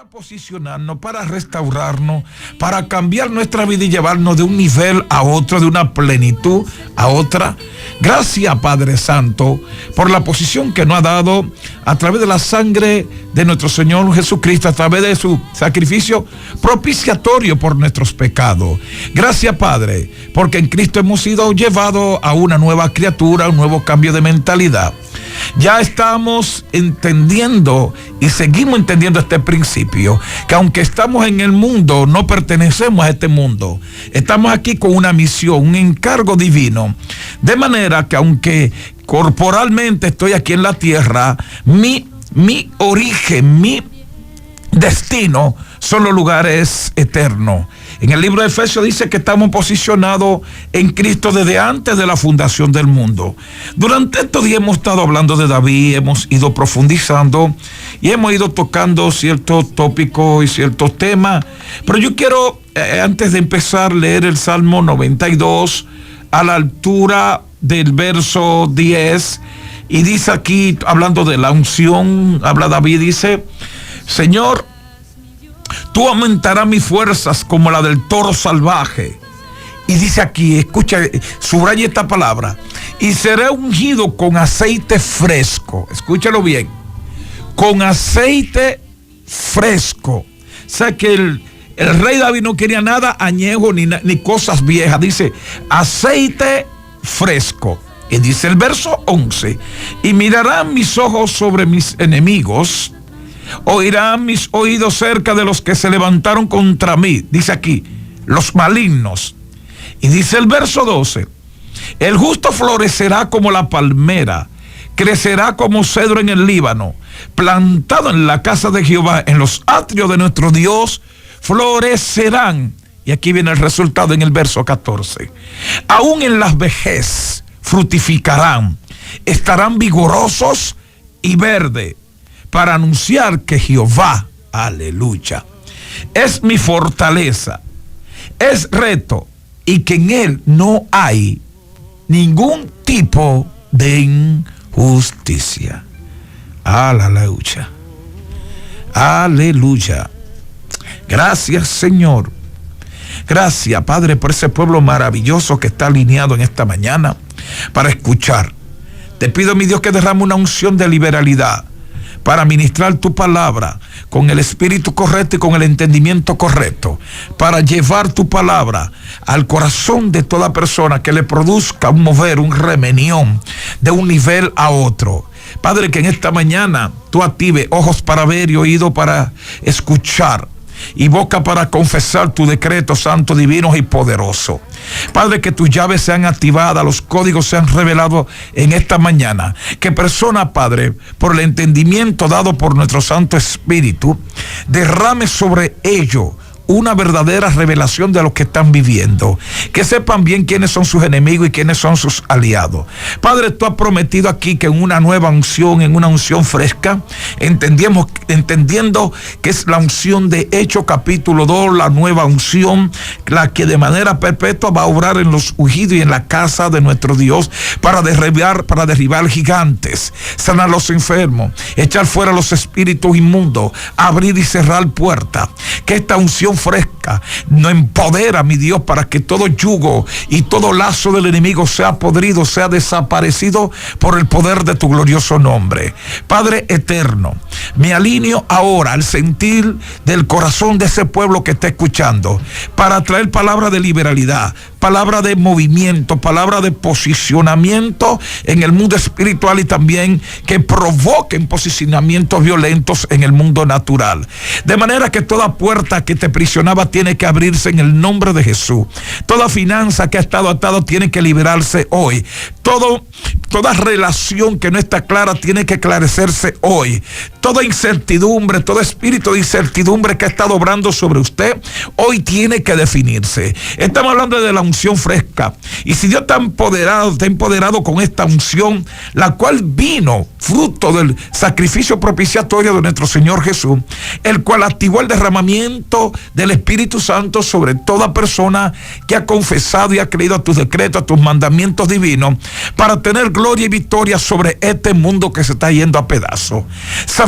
para posicionarnos, para restaurarnos, para cambiar nuestra vida y llevarnos de un nivel a otro, de una plenitud a otra. Gracias, Padre Santo, por la posición que nos ha dado a través de la sangre de nuestro Señor Jesucristo, a través de su sacrificio propiciatorio por nuestros pecados. Gracias, Padre, porque en Cristo hemos sido llevados a una nueva criatura, un nuevo cambio de mentalidad. Ya estamos entendiendo y seguimos entendiendo este principio, que aunque estamos en el mundo, no pertenecemos a este mundo. Estamos aquí con una misión, un encargo divino. De manera que aunque corporalmente estoy aquí en la tierra, mi origen, mi destino son los lugares eternos. En el libro de Efesios dice que estamos posicionados en Cristo desde antes de la fundación del mundo. Durante estos días hemos estado hablando de David, hemos ido profundizando y hemos ido tocando ciertos tópicos y ciertos temas. Pero yo quiero, antes de empezar, leer el Salmo 92 a la altura del verso 10. Y dice aquí, hablando de la unción, habla David, dice: Señor, tú aumentarás mis fuerzas como la del toro salvaje. Y dice aquí, escucha, subraya esta palabra: y seré ungido con aceite fresco. Escúchalo bien, con aceite fresco. O sea que el rey David no quería nada añejo ni cosas viejas. Dice aceite fresco. Y dice el verso 11: y mirarán mis ojos sobre mis enemigos, oirán mis oídos cerca de los que se levantaron contra mí. Dice aquí, los malignos. Y dice el verso 12: el justo florecerá como la palmera, crecerá como cedro en el Líbano, plantado en la casa de Jehová, en los atrios de nuestro Dios, florecerán. Y aquí viene el resultado en el verso 14: aún en la vejez fructificarán, estarán vigorosos y verdes, para anunciar que Jehová, aleluya, es mi fortaleza, es reto, y que en él no hay ningún tipo de injusticia. Aleluya. Aleluya. Gracias, Señor. Gracias, Padre, por ese pueblo maravilloso que está alineado en esta mañana para escuchar. Te pido, mi Dios, que derrame una unción de liberalidad para ministrar tu palabra con el espíritu correcto y con el entendimiento correcto, para llevar tu palabra al corazón de toda persona, que le produzca un mover, un remenión de un nivel a otro. Padre, que en esta mañana tú actives ojos para ver y oído para escuchar, y boca para confesar tu decreto santo, divino y poderoso. Padre, que tus llaves sean activadas, los códigos sean revelados en esta mañana. Que persona, Padre, por el entendimiento dado por nuestro Santo Espíritu, derrame sobre ellos una verdadera revelación de lo que están viviendo. Que sepan bien quiénes son sus enemigos y quiénes son sus aliados. Padre, tú has prometido aquí que en una nueva unción, en una unción fresca, entendiendo que es la unción de Hechos capítulo 2, la nueva unción, la que de manera perpetua va a obrar en los ungidos y en la casa de nuestro Dios, para derribar gigantes, sanar a los enfermos, echar fuera los espíritus inmundos, abrir y cerrar puertas. Que esta unción fresca nos empodera, mi Dios, para que todo yugo y todo lazo del enemigo sea podrido, sea desaparecido por el poder de tu glorioso nombre. Padre eterno, me alineo ahora al sentir del corazón de ese pueblo que está escuchando, para traer palabra de liberalidad, palabra de movimiento, palabra de posicionamiento en el mundo espiritual, y también que provoquen posicionamientos violentos en el mundo natural. De manera que toda puerta que te prisionaba tiene que abrirse en el nombre de Jesús. Toda finanza que ha estado atada tiene que liberarse hoy. Toda relación que no está clara tiene que esclarecerse hoy. Toda incertidumbre, todo espíritu de incertidumbre que ha estado obrando sobre usted, hoy tiene que definirse. Estamos hablando de la unción fresca. Y si Dios te ha empoderado con esta unción, la cual vino fruto del sacrificio propiciatorio de nuestro Señor Jesús, el cual activó el derramamiento del Espíritu Santo sobre toda persona que ha confesado y ha creído a tus decretos, a tus mandamientos divinos, para tener gloria y victoria sobre este mundo que se está yendo a pedazos.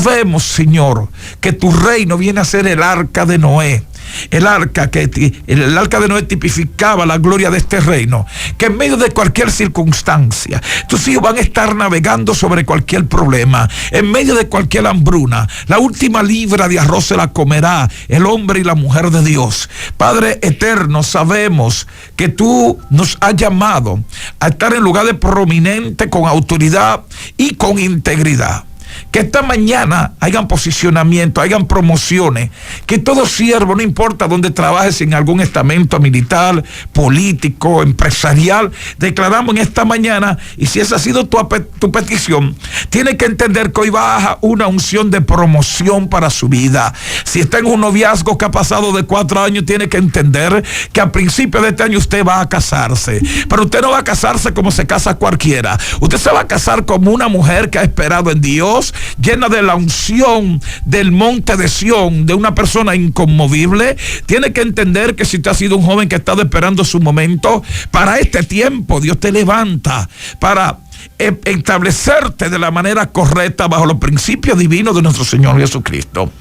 sabemos, Señor, que tu reino viene a ser el arca de Noé. El arca de Noé tipificaba la gloria de este reino, que en medio de cualquier circunstancia tus hijos van a estar navegando sobre cualquier problema, en medio de cualquier hambruna. La última libra de arroz se la comerá el hombre y la mujer de Dios. Padre eterno, sabemos que tú nos has llamado a estar en lugares prominentes con autoridad y con integridad. Que esta mañana hayan posicionamiento, hayan promociones, que todo siervo, no importa dónde trabajes, en algún estamento militar, político, empresarial, declaramos en esta mañana, y si esa ha sido tu petición, tiene que entender que hoy baja una unción de promoción para su vida. Si está en un noviazgo que ha pasado de 4 años, tiene que entender que a principio de este año usted va a casarse, pero usted no va a casarse como se casa cualquiera. Usted se va a casar como una mujer que ha esperado en Dios, llena de la unción del monte de Sión, de una persona inconmovible. Tiene que entender que si usted ha sido un joven que ha estado esperando su momento, para este tiempo Dios te levanta para establecerte de la manera correcta bajo los principios divinos de nuestro Señor Jesucristo.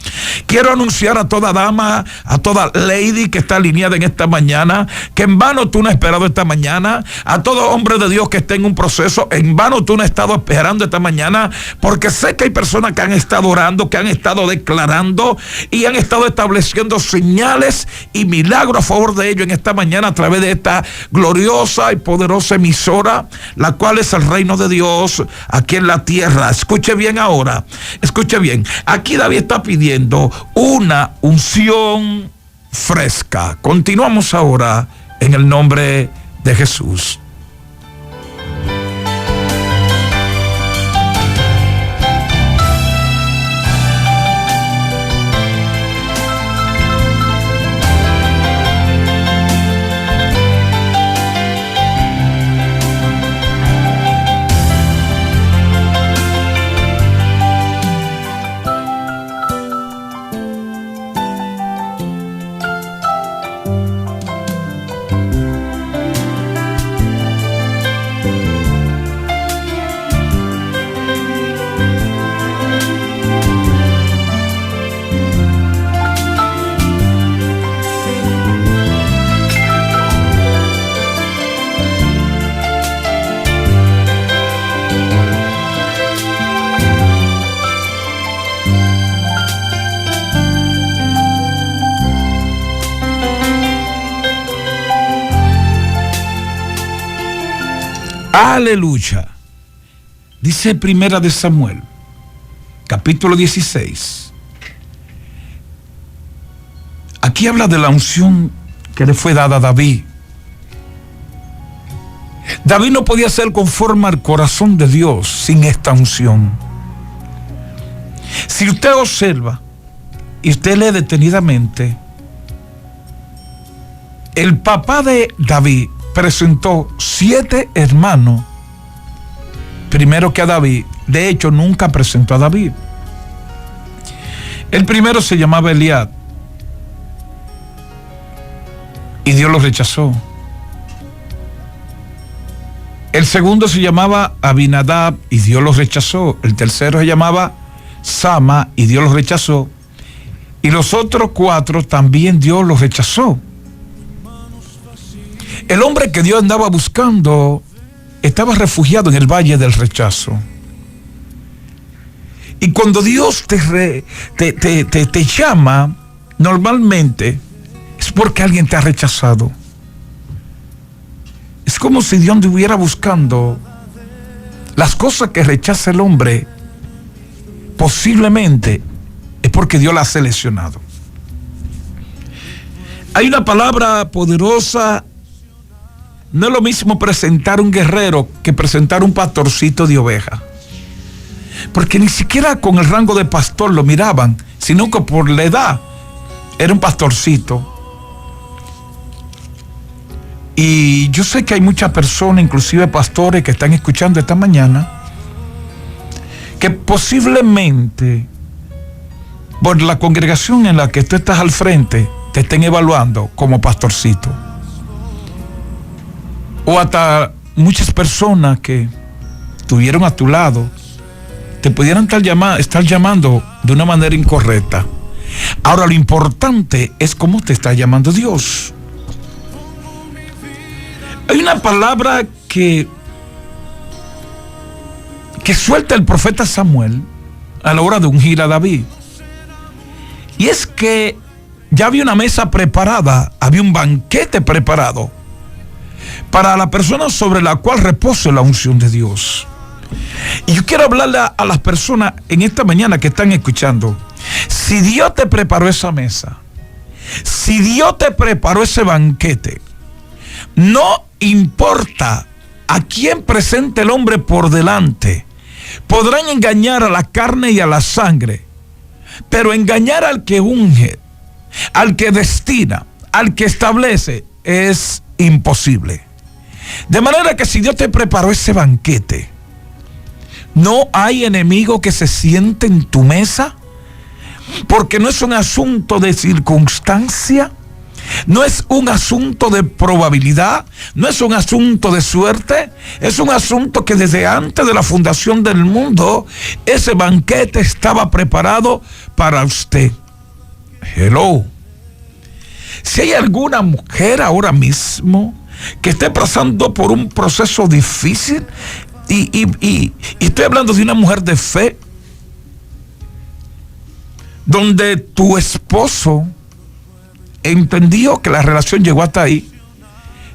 Quiero anunciar a toda dama, a toda lady que está alineada en esta mañana, que en vano tú no has esperado esta mañana. A todo hombre de Dios que esté en un proceso, en vano tú no has estado esperando esta mañana, porque sé que hay personas que han estado orando, que han estado declarando y han estado estableciendo señales y milagros a favor de ellos en esta mañana a través de esta gloriosa y poderosa emisora, la cual es el reino de Dios aquí en la tierra. Escuche bien ahora, escuche bien. Aquí David está pidiendo una unción fresca. Continuamos ahora en el nombre de Jesús. Aleluya. Dice Primera de Samuel, capítulo 16. Aquí habla de la unción que le fue dada a David. David no podía ser conforme al corazón de Dios sin esta unción. Si usted observa y usted lee detenidamente, el papá de David presentó 7 hermanos primero que a David. De hecho, nunca presentó a David. El primero se llamaba Eliab y Dios lo rechazó. El segundo se llamaba Abinadab y Dios lo rechazó. El tercero se llamaba Sama y Dios lo rechazó. Y los otros 4 también Dios los rechazó. El hombre que Dios andaba buscando estaba refugiado en el valle del rechazo. Y cuando Dios te llama, normalmente es porque alguien te ha rechazado. Es como si Dios estuviera buscando las cosas que rechaza el hombre. Posiblemente es porque Dios las ha seleccionado. Hay una palabra poderosa. No es lo mismo presentar un guerrero que presentar un pastorcito de oveja. Porque ni siquiera con el rango de pastor lo miraban, sino que por la edad era un pastorcito. Y yo sé que hay muchas personas, inclusive pastores, que están escuchando esta mañana, que posiblemente por la congregación en la que tú estás al frente te estén evaluando como pastorcito. O hasta muchas personas que estuvieron a tu lado te pudieran estar llamando de una manera incorrecta. Ahora, lo importante es cómo te está llamando Dios. Hay una palabra que suelta el profeta Samuel a la hora de ungir a David. Y es que ya había una mesa preparada, había un banquete preparado para la persona sobre la cual reposa la unción de Dios. Y yo quiero hablarle a las personas en esta mañana que están escuchando. Si Dios te preparó esa mesa, si Dios te preparó ese banquete, no importa a quién presente el hombre por delante, podrán engañar a la carne y a la sangre, pero engañar al que unge, al que destina, al que establece, es imposible. De manera que si Dios te preparó ese banquete, no hay enemigo que se siente en tu mesa, porque no es un asunto de circunstancia, no es un asunto de probabilidad, no es un asunto de suerte, es un asunto que desde antes de la fundación del mundo, ese banquete estaba preparado para usted. Hello. Si hay alguna mujer ahora mismo que esté pasando por un proceso difícil, y estoy hablando de una mujer de fe, donde tu esposo entendió que la relación llegó hasta ahí.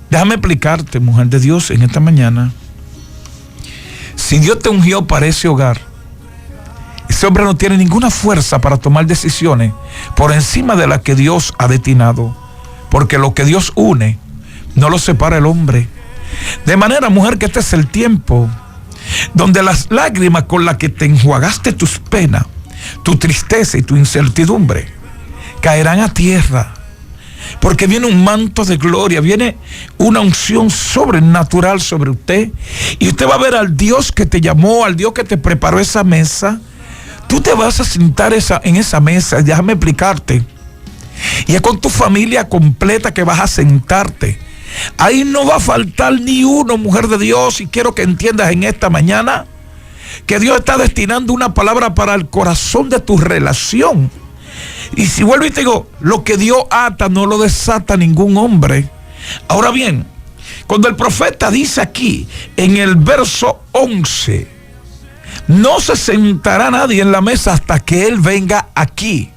Déjame explicarte, mujer de Dios, en esta mañana. Si Dios te ungió para ese hogar, ese hombre no tiene ninguna fuerza para tomar decisiones por encima de la que Dios ha destinado, porque lo que Dios une no lo separa el hombre. De manera, mujer, que este es el tiempo donde las lágrimas con las que te enjuagaste tus penas, tu tristeza y tu incertidumbre caerán a tierra, porque viene un manto de gloria, viene una unción sobrenatural sobre usted, y usted va a ver al Dios que te llamó, al Dios que te preparó esa mesa. Tú te vas a sentar en esa mesa, déjame explicarte, y es con tu familia completa que vas a sentarte. Ahí no va a faltar ni uno, mujer de Dios, y quiero que entiendas en esta mañana que Dios está destinando una palabra para el corazón de tu relación. Y si vuelvo y te digo, lo que Dios ata no lo desata ningún hombre. Ahora bien, cuando el profeta dice aquí en el verso 11, no se sentará nadie en la mesa hasta que Él venga aquí,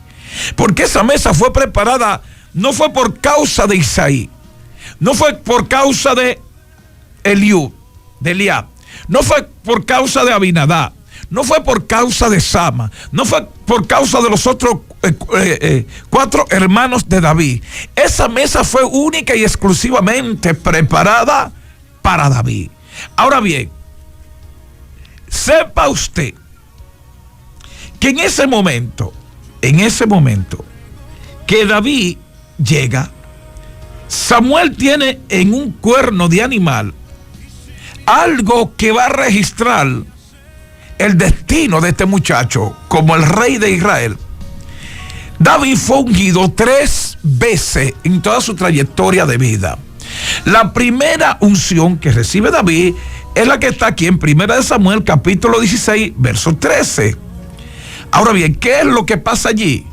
porque esa mesa fue preparada, no fue por causa de Isaí, no fue por causa de Eliud, de Eliab, no fue por causa de Abinadab, no fue por causa de Sama, no fue por causa de los otros 4 hermanos de David. Esa mesa fue única y exclusivamente preparada para David. Ahora bien, sepa usted que en ese momento que David llega, Samuel tiene en un cuerno de animal algo que va a registrar el destino de este muchacho como el rey de Israel. David fue ungido 3 veces en toda su trayectoria de vida. La primera unción que recibe David es la que está aquí en 1 Samuel capítulo 16, verso 13. Ahora bien, ¿qué es lo que pasa allí?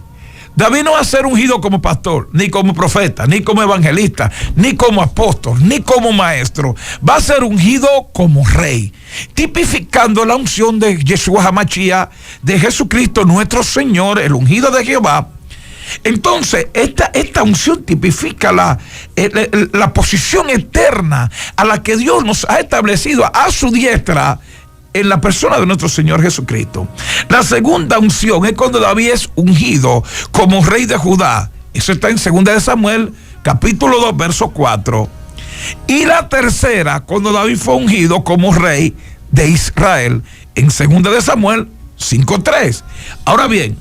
David no va a ser ungido como pastor, ni como profeta, ni como evangelista, ni como apóstol, ni como maestro. Va a ser ungido como rey, tipificando la unción de Yeshua HaMashiach, de Jesucristo nuestro Señor, el ungido de Jehová. Entonces, esta unción tipifica la posición eterna a la que Dios nos ha establecido a su diestra en la persona de nuestro Señor Jesucristo. La segunda unción es cuando David es ungido como rey de Judá. Eso está en 2 Samuel, capítulo 2, verso 4. Y la tercera, cuando David fue ungido como rey de Israel, en 2 Samuel 5:3. Ahora bien,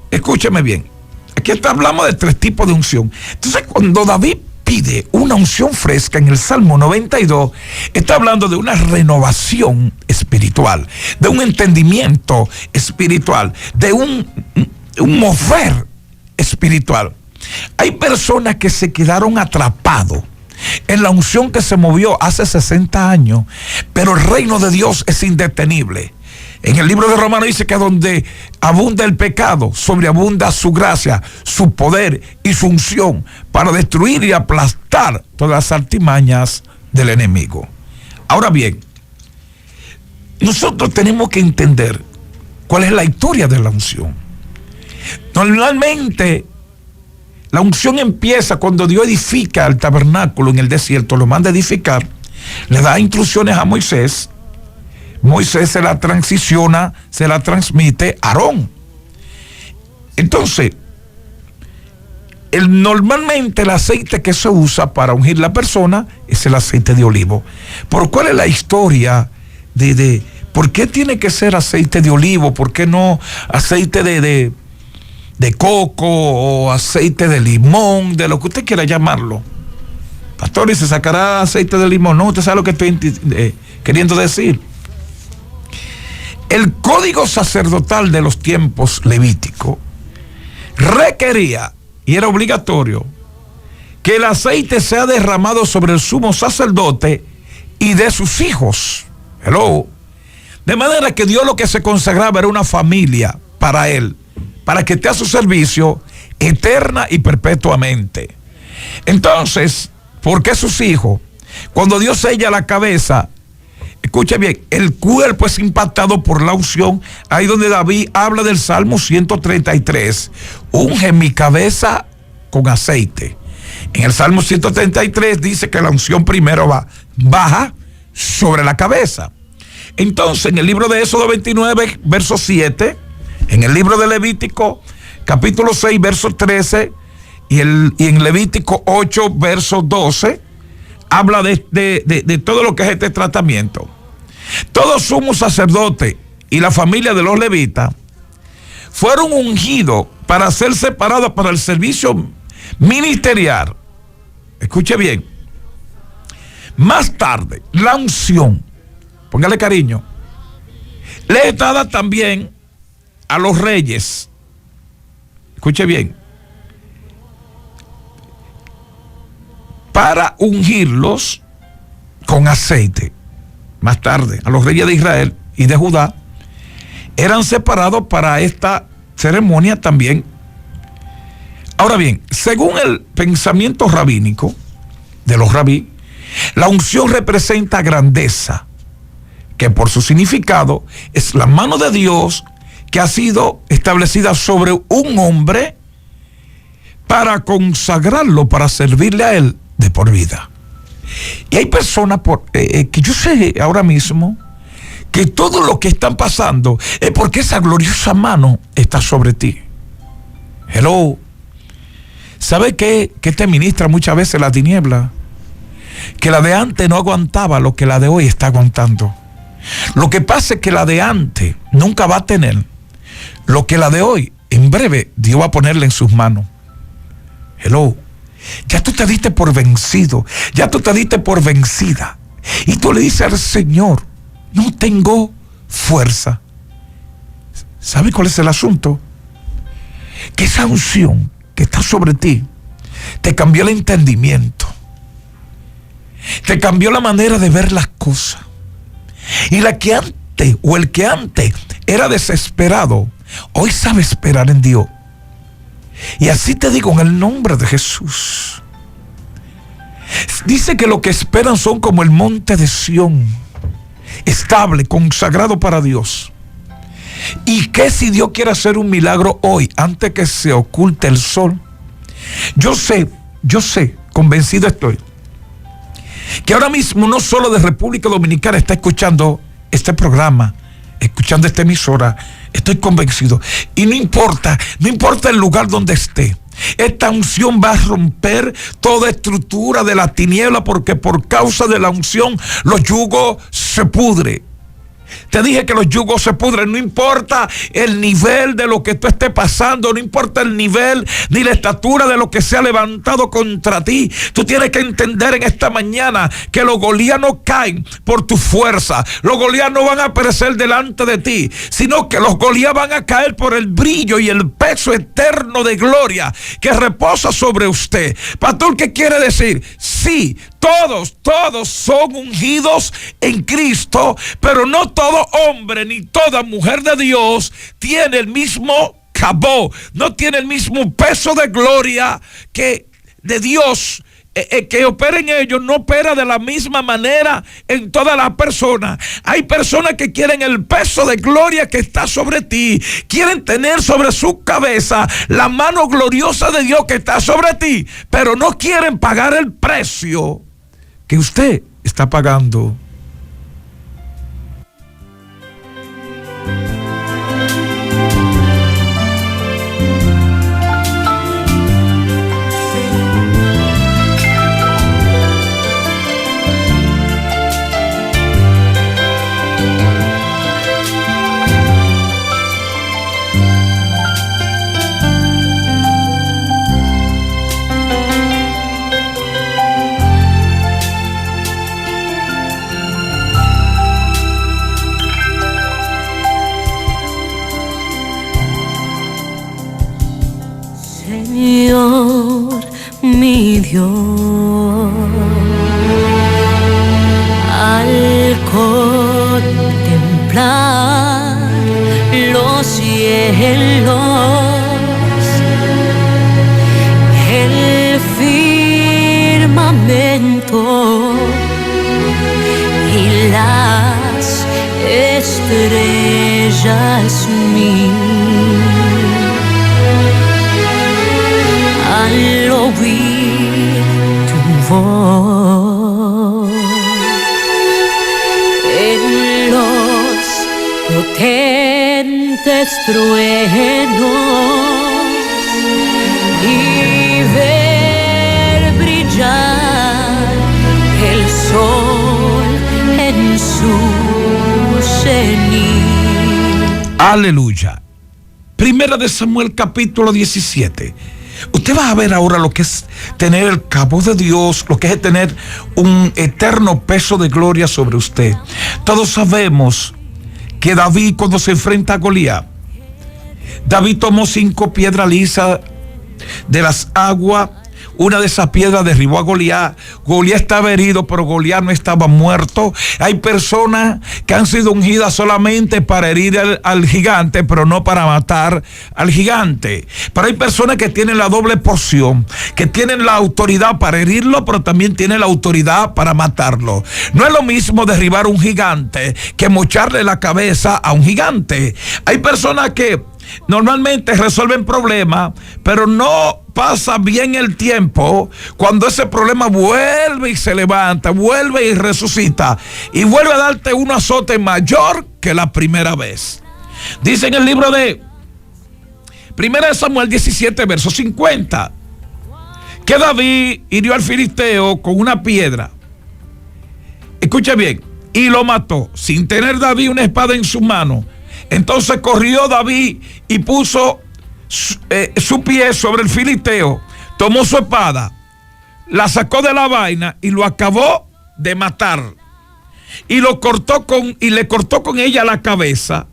escúcheme bien. Aquí hablamos de 3 tipos de unción. Entonces, cuando David pide una unción fresca en el Salmo 92, está hablando de una renovación espiritual, de un entendimiento espiritual, de un mover espiritual. Hay personas que se quedaron atrapados en la unción que se movió hace 60 años, pero el reino de Dios es indetenible. En el libro de Romanos dice que donde abunda el pecado, sobreabunda su gracia, su poder y su unción para destruir y aplastar todas las artimañas del enemigo. Ahora bien, nosotros tenemos que entender cuál es la historia de la unción. Normalmente, la unción empieza cuando Dios edifica el tabernáculo en el desierto, lo manda a edificar, le da instrucciones a Moisés. Moisés se la transiciona, se la transmite a Aarón. Entonces, normalmente el aceite que se usa para ungir la persona es el aceite de olivo. ¿Por cuál es la historia de por qué tiene que ser aceite de olivo? ¿Por qué no aceite de coco o aceite de limón, de lo que usted quiera llamarlo? Pastor, ¿y se sacará aceite de limón? No, usted sabe lo que estoy queriendo decir. El código sacerdotal de los tiempos levíticos requería, y era obligatorio, que el aceite sea derramado sobre el sumo sacerdote y de sus hijos. Hello. De manera que Dios lo que se consagraba era una familia para él, para que esté a su servicio eterna y perpetuamente. Entonces, ¿por qué sus hijos? Cuando Dios sella la cabeza, escuche bien, el cuerpo es impactado por la unción. Ahí donde David habla del Salmo 133. Unge mi cabeza con aceite. En el Salmo 133 dice que la unción primero baja sobre la cabeza. Entonces, en el libro de Éxodo 29, verso 7, en el libro de Levítico, capítulo 6, verso 13, y en Levítico 8, verso 12, habla de todo lo que es este tratamiento. Todo sumo sacerdote y la familia de los levitas fueron ungidos para ser separados para el servicio ministerial. Escuche bien. Más tarde, la unción, póngale cariño, le es dada también a los reyes. Escuche bien. Para ungirlos con aceite. Más tarde, a los reyes de Israel y de Judá eran separados para esta ceremonia también. Ahora bien, según el pensamiento rabínico de los rabí, la unción representa grandeza, que por su significado es la mano de Dios que ha sido establecida sobre un hombre para consagrarlo, para servirle a él de por vida. Y hay personas que yo sé ahora mismo que todo lo que están pasando es porque esa gloriosa mano está sobre ti. Hello. ¿Sabe qué te ministra muchas veces la tiniebla? Que la de antes no aguantaba lo que la de hoy está aguantando. Lo que pasa es que la de antes nunca va a tener lo que la de hoy, en breve, Dios va a ponerle en sus manos. Hello. Ya tú te diste por vencido, ya tú te diste por vencida. Y tú le dices al Señor, no tengo fuerza. ¿Sabe cuál es el asunto? Que esa unción que está sobre ti te cambió el entendimiento, te cambió la manera de ver las cosas. Y la que antes, o el que antes era desesperado, hoy sabe esperar en Dios. Y así te digo en el nombre de Jesús. Dice que lo que esperan son como el monte de Sión, estable, consagrado para Dios. Y que si Dios quiere hacer un milagro hoy, antes que se oculte el sol, yo sé, convencido estoy, que ahora mismo no solo de República Dominicana está escuchando este programa, escuchando esta emisora, estoy convencido. Y no importa el lugar donde esté, esta unción va a romper toda estructura de la tiniebla, porque por causa de la unción los yugos se pudren. Te dije que los yugos se pudren. No importa el nivel de lo que tú estés pasando, no importa el nivel ni la estatura de lo que se ha levantado contra ti. Tú tienes que entender en esta mañana que los Goliat no caen por tu fuerza. Los Goliat no van a aparecer delante de ti, sino que los Goliat van a caer por el brillo y el peso eterno de gloria que reposa sobre usted. Pastor, ¿qué quiere decir? Sí, todos son ungidos en Cristo, pero no todo hombre ni toda mujer de Dios tiene el mismo cabó, no tiene el mismo peso de gloria que de Dios. Que opera en ellos no opera de la misma manera en todas las personas. Hay personas que quieren el peso de gloria que está sobre ti, quieren tener sobre su cabeza la mano gloriosa de Dios que está sobre ti, pero no quieren pagar el precio que usted está pagando. Señor, mi Dios, al contemplar los cielos, el firmamento y las estrellas al oír tu voz en los potentes truenos y ver brillar el sol en su cenit. Aleluya. Primera de Samuel capítulo 17. Usted va a ver ahora lo que es tener el cabó de Dios, lo que es tener un eterno peso de gloria sobre usted. Todos sabemos que David, cuando se enfrenta a Goliat, David tomó 5 piedras lisas de las aguas. Una de esas piedras derribó a Goliat. Goliat estaba herido, pero Goliat no estaba muerto. Hay personas que han sido ungidas solamente para herir al gigante, pero no para matar al gigante. Pero hay personas que tienen la doble porción, que tienen la autoridad para herirlo, pero también tienen la autoridad para matarlo. No es lo mismo derribar un gigante que mocharle la cabeza a un gigante. Hay personas que normalmente resuelven problemas, pero no pasa bien el tiempo cuando ese problema vuelve y se levanta, vuelve y resucita y vuelve a darte un azote mayor que la primera vez. Dice en el libro de 1 Samuel 17, verso 50, que David hirió al filisteo con una piedra. Escuche bien, y lo mató sin tener David una espada en su mano. Entonces corrió David y puso su pie sobre el filisteo, tomó su espada, la sacó de la vaina y lo acabó de matar. Y le cortó con ella la cabeza.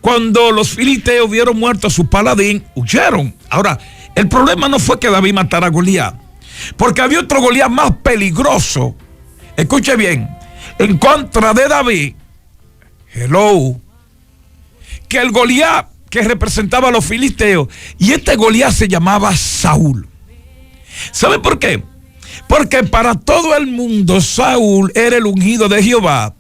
Cuando los filisteos vieron muerto a su paladín, huyeron. Ahora, el problema no fue que David matara a Goliat, porque había otro Goliat más peligroso. Escuche bien, en contra de David. Hello. Que el Goliat que representaba a los filisteos, y este Goliat se llamaba Saúl. ¿Sabe por qué? Porque para todo el mundo Saúl era el ungido de Jehová,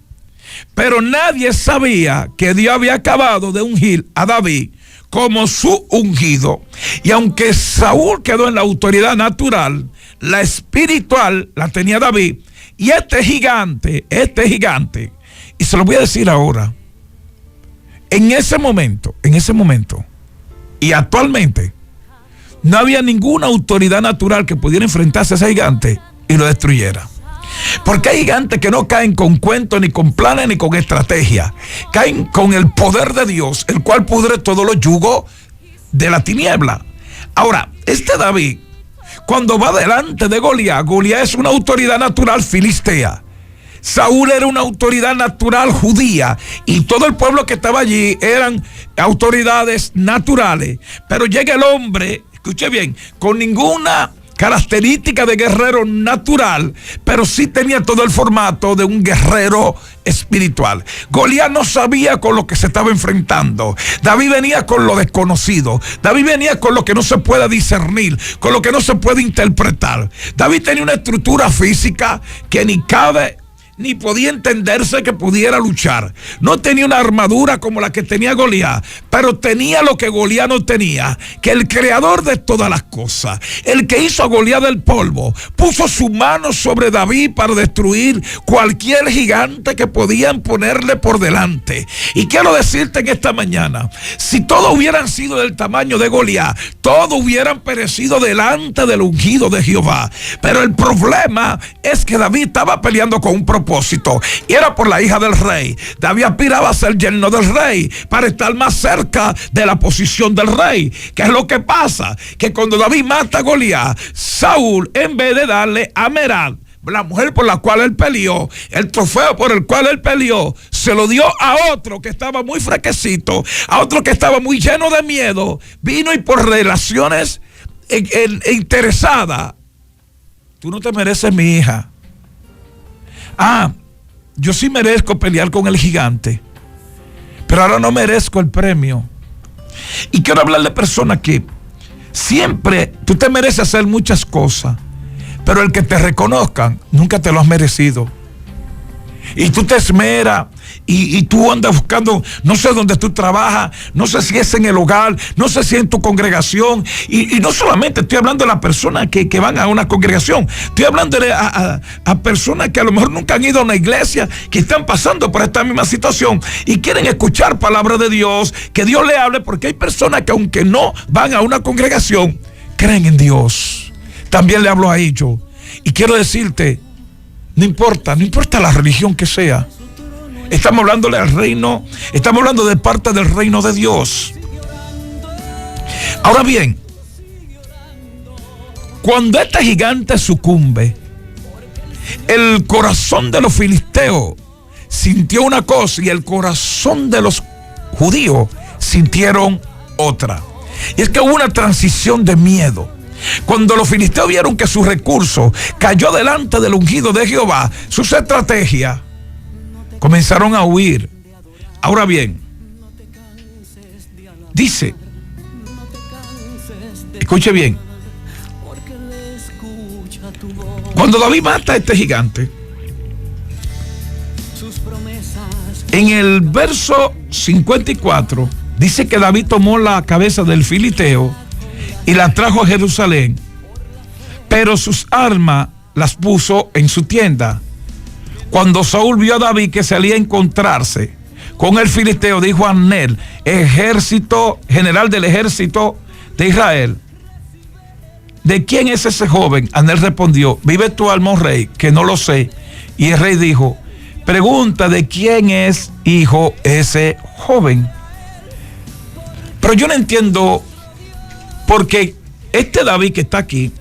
pero nadie sabía que Dios había acabado de ungir a David como su ungido. Y aunque Saúl quedó en la autoridad natural, la espiritual la tenía David. Y este gigante, y se lo voy a decir ahora, en ese momento, y actualmente, no había ninguna autoridad natural que pudiera enfrentarse a ese gigante y lo destruyera. Porque hay gigantes que no caen con cuentos, ni con planes, ni con estrategia. Caen con el poder de Dios, el cual pudre todos los yugos de la tiniebla. Ahora, este David, cuando va delante de Goliat, Goliat es una autoridad natural filistea. Saúl era una autoridad natural judía y todo el pueblo que estaba allí eran autoridades naturales. Pero llega el hombre, escuche bien, con ninguna características de guerrero natural, pero sí tenía todo el formato de un guerrero espiritual. Goliat no sabía con lo que se estaba enfrentando. David venía con lo desconocido. David venía con lo que no se puede discernir, con lo que no se puede interpretar. David tenía una estructura física que ni cabe ni podía entenderse que pudiera luchar. No tenía una armadura como la que tenía Goliat, pero tenía lo que Goliat no tenía, que el creador de todas las cosas, el que hizo a Goliat del polvo, puso su mano sobre David para destruir cualquier gigante que podían ponerle por delante. Y quiero decirte en esta mañana, si todos hubieran sido del tamaño de Goliat, todos hubieran perecido delante del ungido de Jehová. Pero el problema es que David estaba peleando con un propósito, y era por la hija del rey. David aspiraba a ser yerno del rey para estar más cerca de la posición del rey. ¿Qué es lo que pasa? Que cuando David mata a Goliat, Saúl, en vez de darle a Merab, la mujer por la cual él peleó, el trofeo por el cual él peleó, se lo dio a otro que estaba muy fraquecito, a otro que estaba muy lleno de miedo. Vino y por relaciones interesadas: tú no te mereces mi hija. Yo sí merezco pelear con el gigante, pero ahora no merezco el premio. Y quiero hablarle a personas que siempre tú te mereces hacer muchas cosas, pero el que te reconozcan nunca te lo has merecido. Y tú te esmeras y tú andas buscando, no sé dónde tú trabajas, no sé si es en el hogar, no sé si es en tu congregación. Y no solamente estoy hablando de las personas que van a una congregación, estoy hablando a personas que a lo mejor nunca han ido a una iglesia, que están pasando por esta misma situación y quieren escuchar palabra de Dios, que Dios le hable, porque hay personas que aunque no van a una congregación, creen en Dios. También le hablo a ellos. Y quiero decirte, no importa la religión que sea. Estamos hablándole al reino, estamos hablando de parte del reino de Dios. Ahora bien, cuando este gigante sucumbe, el corazón de los filisteos sintió una cosa y el corazón de los judíos sintieron otra. Y es que hubo una transición de miedo. Cuando los filisteos vieron que su recurso cayó delante del ungido de Jehová, sus estrategias comenzaron a huir. Ahora bien, dice, escuche bien, cuando David mata a este gigante, en el verso 54 dice que David tomó la cabeza del filisteo y la trajo a Jerusalén, pero sus armas las puso en su tienda. Cuando Saúl vio a David que salía a encontrarse con el filisteo, dijo a Abner, general del ejército de Israel: ¿de quién es ese joven? Abner respondió: vive tu alma, oh rey, que no lo sé. Y el rey dijo: pregunta de quién es hijo ese joven. Pero yo no entiendo, porque este David que está aquí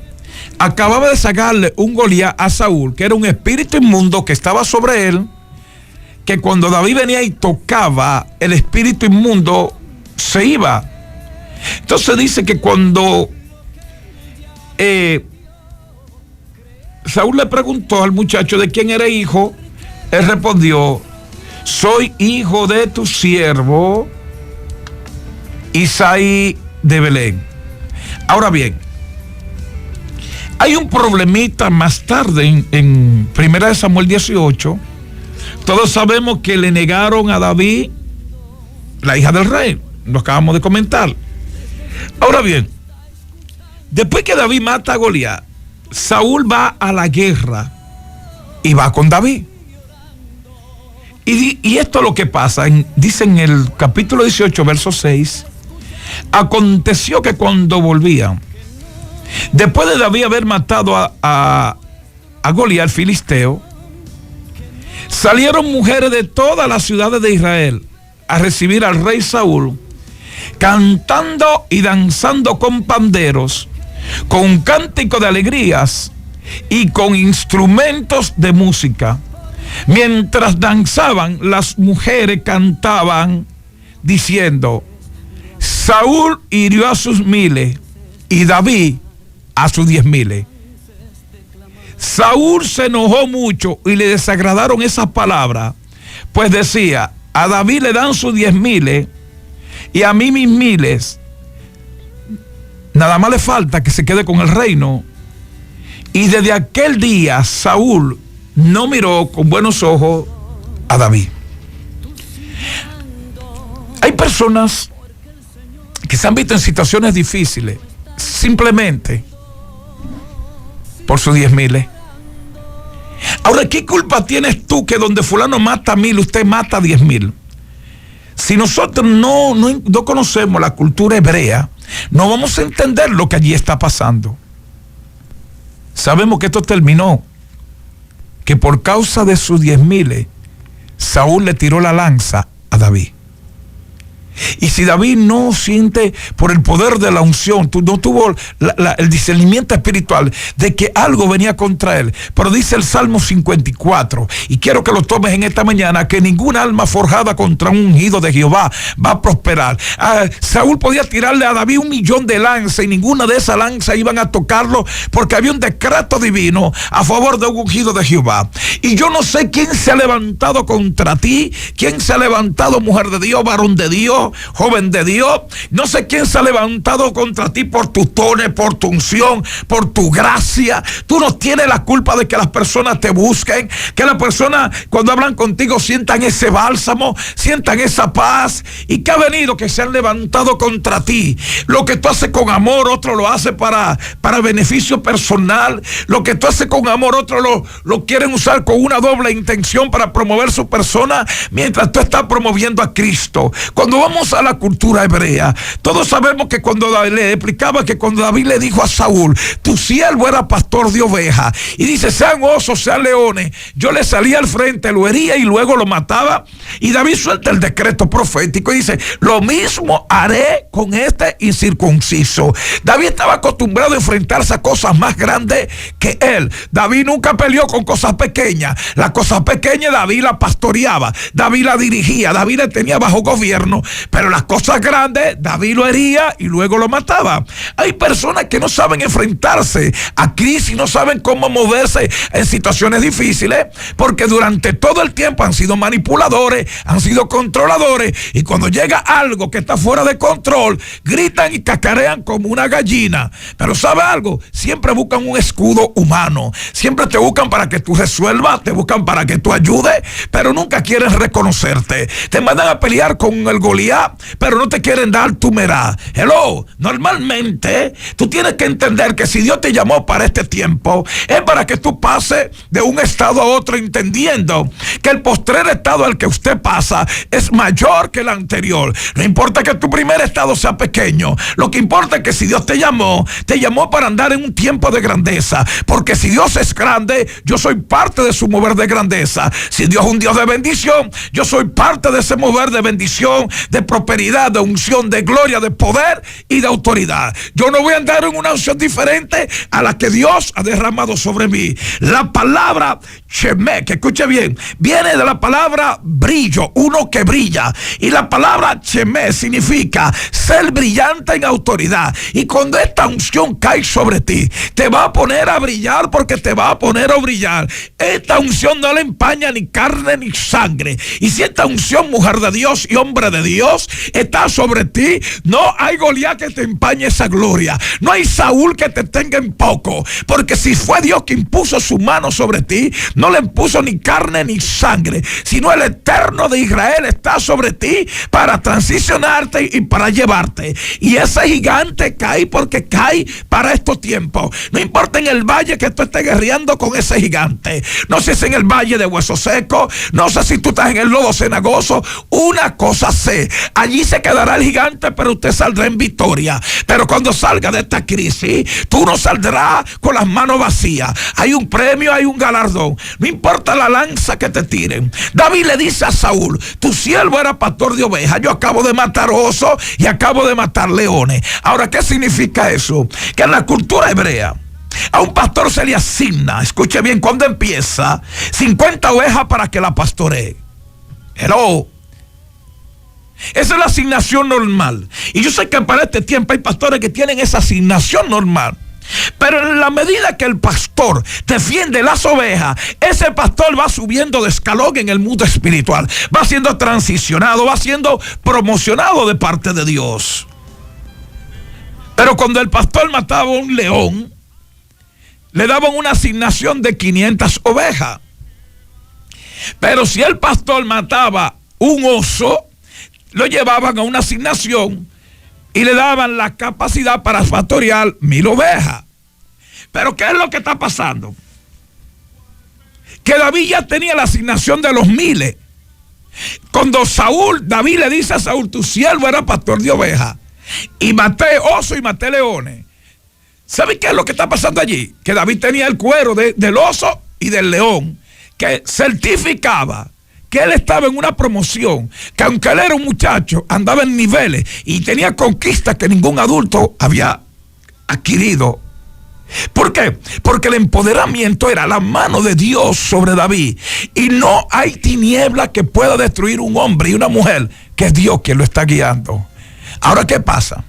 acababa de sacarle un Goliat a Saúl, que era un espíritu inmundo que estaba sobre él, que cuando David venía y tocaba, el espíritu inmundo se iba. Entonces dice que cuando Saúl le preguntó al muchacho de quién era hijo, él respondió: soy hijo de tu siervo Isaí de Belén. Ahora bien, hay un problemita más tarde en 1 Samuel 18. Todos sabemos que le negaron a David la hija del rey, lo acabamos de comentar. Ahora bien, después que David mata a Goliat, Saúl va a la guerra y va con David. Y esto es lo que pasa, dice en el capítulo 18, verso 6, aconteció que cuando volvían, después de David haber matado a Goliat, el filisteo, salieron mujeres de todas las ciudades de Israel a recibir al rey Saúl, cantando y danzando con panderos, con cántico de alegrías y con instrumentos de música. Mientras danzaban, las mujeres cantaban diciendo: Saúl hirió a sus miles y David a sus 10,000. Saúl se enojó mucho y le desagradaron esas palabras, pues decía: a David le dan sus 10,000 y a mí mis 1,000. Nada más le falta que se quede con el reino. Y desde aquel día Saúl no miró con buenos ojos a David. Hay personas que se han visto en situaciones difíciles simplemente por sus 10,000. Ahora, ¿qué culpa tienes tú que donde fulano mata 1,000, usted mata 10,000? Si nosotros no conocemos la cultura hebrea, no vamos a entender lo que allí está pasando. Sabemos que esto terminó, que por causa de sus 10,000, Saúl le tiró la lanza a David. Y si David no siente por el poder de la unción, no tuvo el discernimiento espiritual de que algo venía contra él. Pero dice el Salmo 54, y quiero que lo tomes en esta mañana, que ninguna alma forjada contra un ungido de Jehová va a prosperar. Saúl podía tirarle a David 1,000,000 de lanzas y ninguna de esas lanzas iban a tocarlo, porque había un decreto divino a favor de un ungido de Jehová. Y yo no sé quién se ha levantado contra ti, quién se ha levantado, mujer de Dios, varón de Dios, joven de Dios. No sé quién se ha levantado contra ti por tus dones, por tu unción, por tu gracia. Tú no tienes la culpa de que las personas te busquen, que las personas cuando hablan contigo sientan ese bálsamo, sientan esa paz. ¿Y qué ha venido? Que se han levantado contra ti. Lo que tú haces con amor, otro lo hace para beneficio personal. Lo que tú haces con amor, otro lo quieren usar con una doble intención para promover su persona, mientras tú estás promoviendo a Cristo. Cuando vamos a la cultura hebrea, todos sabemos que cuando le explicaba que cuando David le dijo a Saúl: tu siervo era pastor de ovejas, y dice: sean osos, sean leones, yo le salía al frente, lo hería y luego lo mataba. Y David suelta el decreto profético y dice: lo mismo haré con este incircunciso. David estaba acostumbrado a enfrentarse a cosas más grandes que él. David nunca peleó con cosas pequeñas. Las cosas pequeñas David las pastoreaba, David las dirigía, David las tenía bajo gobierno. Pero las cosas grandes, David lo hería y luego lo mataba. Hay personas que no saben enfrentarse a crisis, no saben cómo moverse en situaciones difíciles, porque durante todo el tiempo han sido manipuladores, han sido controladores, y cuando llega algo que está fuera de control, gritan y cacarean como una gallina. Pero ¿sabe algo? Siempre buscan un escudo humano, siempre te buscan para que tú resuelvas, te buscan para que tú ayudes, pero nunca quieren reconocerte. Te mandan a pelear con el Goliat, pero no te quieren dar tu merá. Hello, normalmente tú tienes que entender que si Dios te llamó para este tiempo, es para que tú pases de un estado a otro, entendiendo que el postrer estado al que usted pasa es mayor que el anterior. No importa que tu primer estado sea pequeño, lo que importa es que si Dios te llamó para andar en un tiempo de grandeza, porque si Dios es grande, yo soy parte de su mover de grandeza. Si Dios es un Dios de bendición, yo soy parte de ese mover de bendición, de prosperidad, de unción, de gloria, de poder y de autoridad. Yo no voy a andar en una unción diferente a la que Dios ha derramado sobre mí. La palabra Shemé, que escuche bien, viene de la palabra brillo, uno que brilla. Y la palabra Shemé significa ser brillante en autoridad. Y cuando esta unción cae sobre ti, te va a poner a brillar, porque te va a poner a brillar. Esta unción no le empaña ni carne ni sangre. Y si esta unción, mujer de Dios y hombre de Dios, está sobre ti, no hay Goliat que te empañe esa gloria. No hay Saúl que te tenga en poco, porque si fue Dios que impuso su mano sobre ti, no le impuso ni carne ni sangre, sino el Eterno de Israel está sobre ti para transicionarte y para llevarte. Y ese gigante cae porque cae para estos tiempos. No importa en el valle que tú estés guerreando con ese gigante, no sé si en el valle de Hueso Seco, no sé si tú estás en el lodo cenagoso, una cosa sé: allí se quedará el gigante, pero usted saldrá en victoria. Pero cuando salga de esta crisis, tú no saldrás con las manos vacías. Hay un premio, hay un galardón. No importa la lanza que te tiren. David le dice a Saúl: tu siervo era pastor de ovejas, yo acabo de matar osos y acabo de matar leones. Ahora, ¿qué significa eso? Que en la cultura hebrea a un pastor se le asigna, escuche bien, cuando empieza, 50 ovejas para que la pastoree. Hello. Esa es la asignación normal. Y yo sé que para este tiempo hay pastores que tienen esa asignación normal. Pero en la medida que el pastor defiende las ovejas, ese pastor va subiendo de escalón en el mundo espiritual, va siendo transicionado, va siendo promocionado de parte de Dios. Pero cuando el pastor mataba a un león, le daban una asignación de 500 ovejas. Pero si el pastor mataba un oso, lo llevaban a una asignación y le daban la capacidad para pastorear 1000 ovejas. Pero ¿qué es lo que está pasando? Que David ya tenía la asignación de los 1000. Cuando David le dice a Saúl, tu siervo era pastor de ovejas, y maté oso y maté leones. ¿Sabe qué es lo que está pasando allí? Que David tenía el cuero del oso y del león, que certificaba que él estaba en una promoción, que aunque él era un muchacho, andaba en niveles y tenía conquistas que ningún adulto había adquirido. ¿Por qué? Porque el empoderamiento era la mano de Dios sobre David, y no hay tiniebla que pueda destruir un hombre y una mujer, que es Dios quien lo está guiando. Ahora, ¿qué pasa?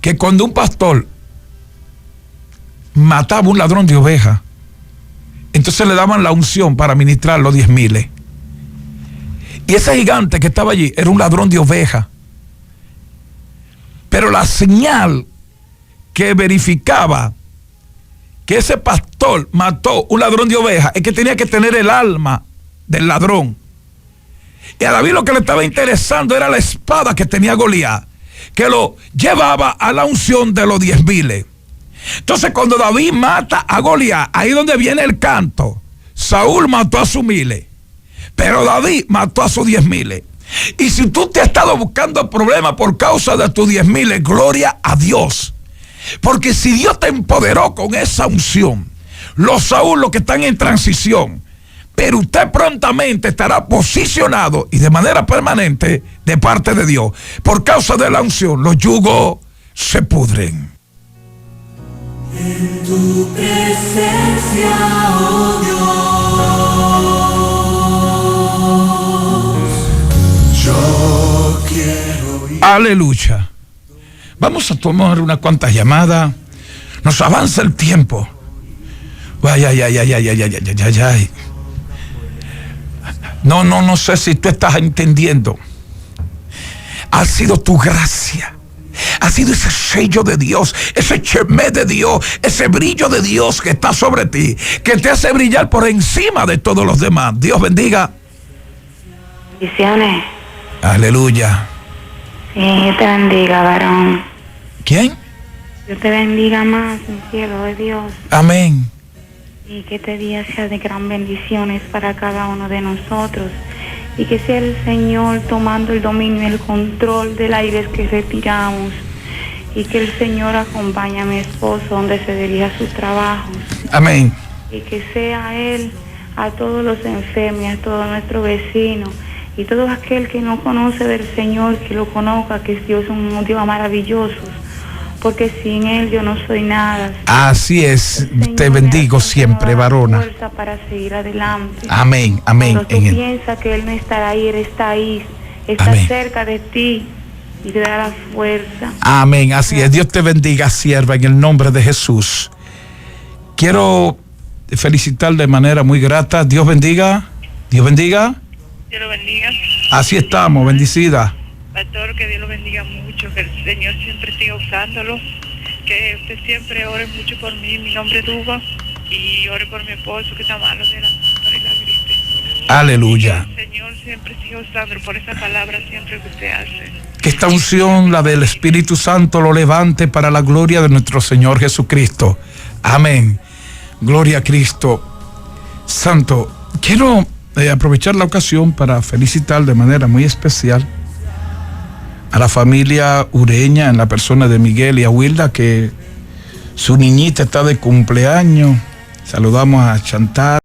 Que cuando un pastor mataba a un ladrón de ovejas, entonces le daban la unción para ministrar los 10,000. Y ese gigante que estaba allí era un ladrón de ovejas. Pero la señal que verificaba que ese pastor mató un ladrón de ovejas es que tenía que tener el alma del ladrón. Y a David lo que le estaba interesando era la espada que tenía Goliat, que lo llevaba a la unción de los 10,000. Entonces, cuando David mata a Goliat, ahí es donde viene el canto. Saúl mató a sus 1000, pero David mató a sus 10,000. Y si tú te has estado buscando problemas por causa de tus 10,000, gloria a Dios. Porque si Dios te empoderó con esa unción, los Saúl, los que están en transición, pero usted prontamente estará posicionado y de manera permanente de parte de Dios. Por causa de la unción, los yugos se pudren. En tu presencia, oh Dios, yo quiero ir. Aleluya. Vamos a tomar unas cuantas llamadas. Nos avanza el tiempo. Ay, ay, ay, ay, ay, ay, ay, ay, ay, ay. No sé si tú estás entendiendo. Ha sido tu gracia. Ha sido ese sello de Dios, ese chemé de Dios, ese brillo de Dios que está sobre ti, que te hace brillar por encima de todos los demás. Dios bendiga. Bendiciones. Aleluya. Sí, Dios te bendiga, varón. ¿Quién? Dios te bendiga más en cielo de Dios. Amén. Y que este día sea de gran bendiciones para cada uno de nosotros. Y que sea el Señor tomando el dominio y el control del aire que respiramos. Y que el Señor acompañe a mi esposo donde se dirija a sus trabajos. Amén. Y que sea Él a todos los enfermos, a todos nuestros vecinos. Y todo aquel que no conoce del Señor, que lo conozca, que Dios es un Dios maravilloso. Porque sin Él yo no soy nada. Así es. Te bendigo siempre, varona. Fuerza para seguir adelante. Amén, amén. Cuando tú piensas que Él no estará ahí, Él está ahí. Está Amén. cerca de ti y te da la fuerza. Amén, así es. Dios te bendiga, sierva, en el nombre de Jesús. Quiero felicitar de manera muy grata. Dios bendiga. Dios bendiga. Dios lo bendiga. Así estamos, bendecida. Pastor, que Dios lo bendiga mucho, que el Señor siempre siga usándolo, que usted siempre ore mucho por mí, mi nombre es Duba, y ore por mi esposo que está malo de la gripe. Aleluya. Que el Señor siempre siga usándolo por esa palabra siempre que usted hace. Que esta unción, la del Espíritu Santo, lo levante para la gloria de nuestro Señor Jesucristo. Amén. Gloria a Cristo. Santo, quiero aprovechar la ocasión para felicitar de manera muy especial a la familia Ureña, en la persona de Miguel y Awilda, que su niñita está de cumpleaños. Saludamos a Chantal.